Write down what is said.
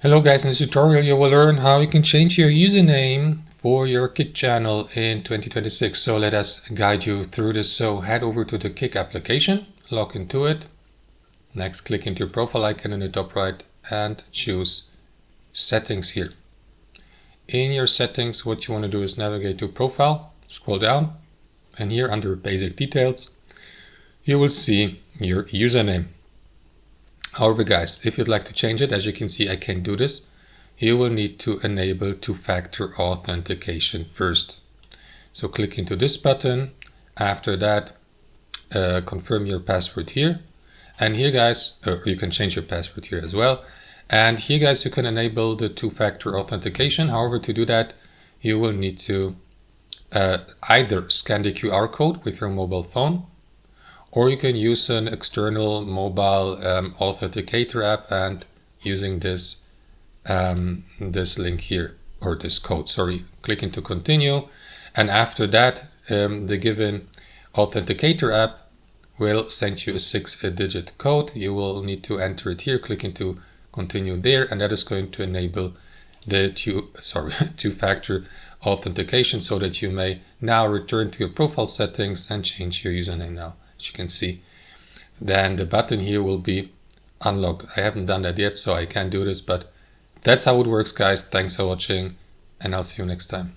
Hello guys, in this tutorial you will learn how you can change your username for your Kik channel in 2026. So let us guide you through this. So head over to the Kik application, log into it. Next, click into your profile icon in the top right and choose settings here. In your settings, what you want to do is navigate to profile, scroll down, and here under basic details, you will see your username. However guys, if you'd like to change it, as you can see I can do this, you will need to enable two-factor authentication first. So click into this button, after that confirm your password here, and here guys, you can change your password here as well, and here guys you can enable the two-factor authentication. However, to do that you will need to either scan the QR code with your mobile phone, or you can use an external mobile authenticator app and using this this link here, or this code, sorry. Click into continue, and after that the given authenticator app will send you a 6-digit code. You will need to enter it here, click into continue there, and that is going to enable the two-factor authentication, so that you may now return to your profile settings and change your username now. As you can see, then the button here will be unlocked. I haven't done that yet, so I can't do this, but that's how it works guys. Thanks for watching, and I'll see you next time.